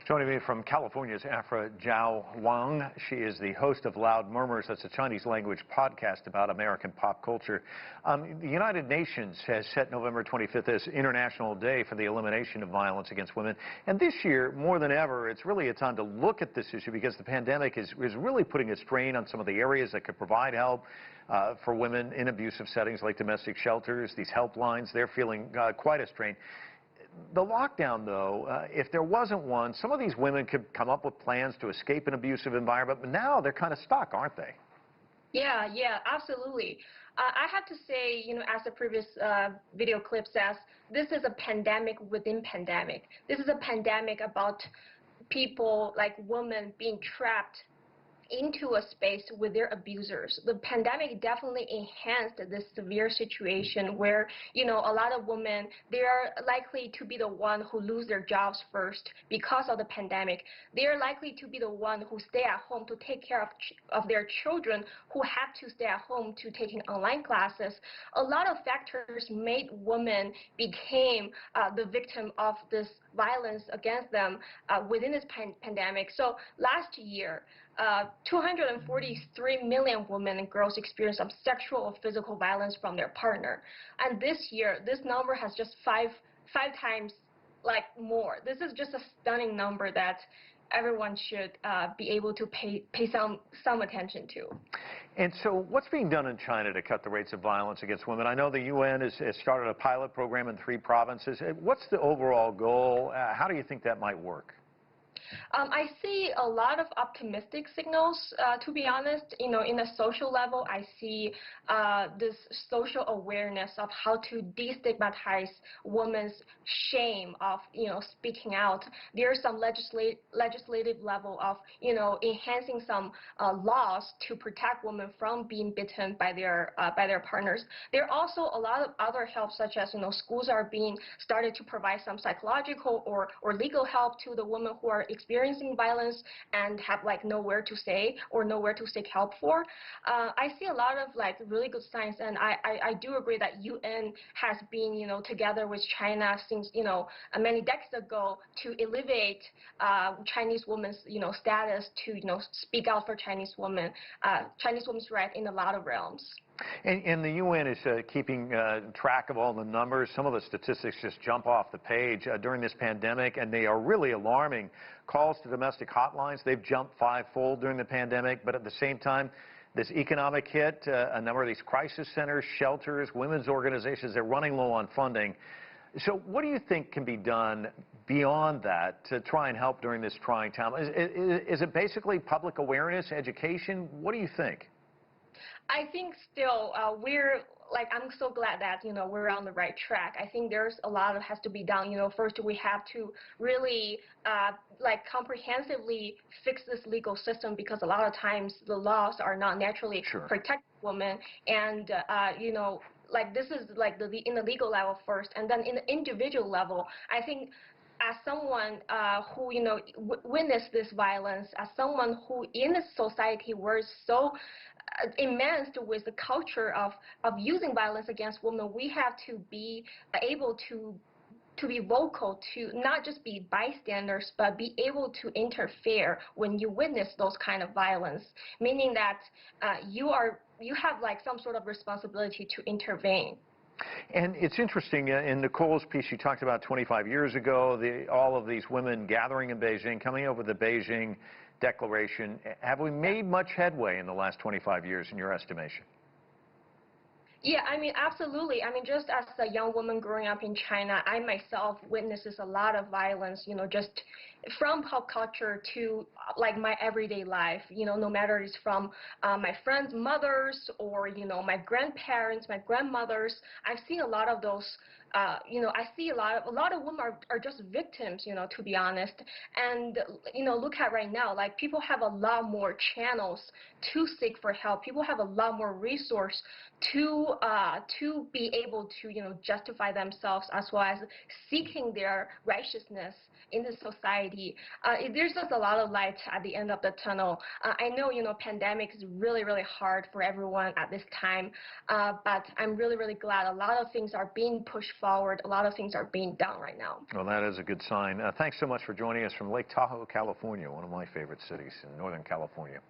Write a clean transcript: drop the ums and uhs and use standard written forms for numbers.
Joining me from California is Afra Zhao Wang. She is the host of Loud Murmurs. That's a Chinese language podcast about American pop culture. The United Nations has set November 25th as International Day for the Elimination of Violence Against Women. And this year, more than ever, it's really a time to look at this issue because the pandemic is really putting a strain on some of the areas that could provide help for women in abusive settings like domestic shelters, these helplines. They're feeling quite a strain. The lockdown, though, if there wasn't one, some of these women could come up with plans to escape an abusive environment, but now they're kind of stuck, aren't they? Yeah, absolutely. I have to say, as the previous video clip says, this is a pandemic within pandemic. This is a pandemic about people, like women, being trapped into a space with their abusers. The pandemic definitely enhanced this severe situation where, a lot of women, they are likely to be the one who lose their jobs first because of the pandemic. They are likely to be the one who stay at home to take care of their children who have to stay at home to taking online classes. A lot of factors made women became the victim of this violence against them within this pandemic. So last year, 243 million women and girls experienced some sexual or physical violence from their partner. And this year, this number has just five times more. This is just a stunning number that everyone should be able to pay some attention to. And so what's being done in China to cut the rates of violence against women? I know the UN has started a pilot program in 3 provinces. What's the overall goal? How do you think that might work? I see a lot of optimistic signals, to be honest. In a social level, I see this social awareness of how to destigmatize women's shame of, speaking out. There's some legislative level of, enhancing some laws to protect women from being bitten by their partners. There are also a lot of other help, such as, schools are being started to provide some psychological or legal help to the women who are experiencing violence and have nowhere to say or nowhere to seek help for. I see a lot of really good signs, and I do agree that UN has been together with China since many decades ago to elevate Chinese women's status to speak out for Chinese women's right in a lot of realms. And the UN is keeping track of all the numbers. Some of the statistics just jump off the page during this pandemic, and they are really alarming. Calls to domestic hotlines, they've jumped 5-fold during the pandemic, but at the same time, this economic hit, a number of these crisis centers, shelters, women's organizations, they're running low on funding. So what do you think can be done beyond that to try and help during this trying time? Is it basically public awareness, education? What do you think? I think still I'm so glad that we're on the right track. I think there's a lot that has to be done. First we have to really comprehensively fix this legal system, because a lot of times the laws are not naturally protect women, and this is in the legal level first, and then in the individual level, I think as someone who witnessed this violence, as someone who in a society was so immersed with the culture of using violence against women, we have to be able to be vocal, to not just be bystanders, but be able to interfere when you witness those kind of violence, meaning that you have some sort of responsibility to intervene. And it's interesting, in Nicole's piece, she talked about 25 years ago, all of these women gathering in Beijing, coming up with the Beijing Declaration. Have we made much headway in the last 25 years, in your estimation? Yeah, absolutely. Just as a young woman growing up in China, I myself witnesses a lot of violence, just from pop culture to my everyday life, no matter it's from my friends' mothers or, my grandparents, my grandmothers. I've seen a lot of those. I see a lot of women are just victims, to be honest. And, look at right now, people have a lot more channels to seek for help. People have a lot more resource to be able to, justify themselves, as well as seeking their righteousness in the society. There's just a lot of light at the end of the tunnel. I know, pandemic is really, really hard for everyone at this time, but I'm really, really glad a lot of things are being pushed forward forward. A lot of things are being done right now. Well, that is a good sign. Thanks so much for joining us from Lake Tahoe, California, one of my favorite cities in Northern California.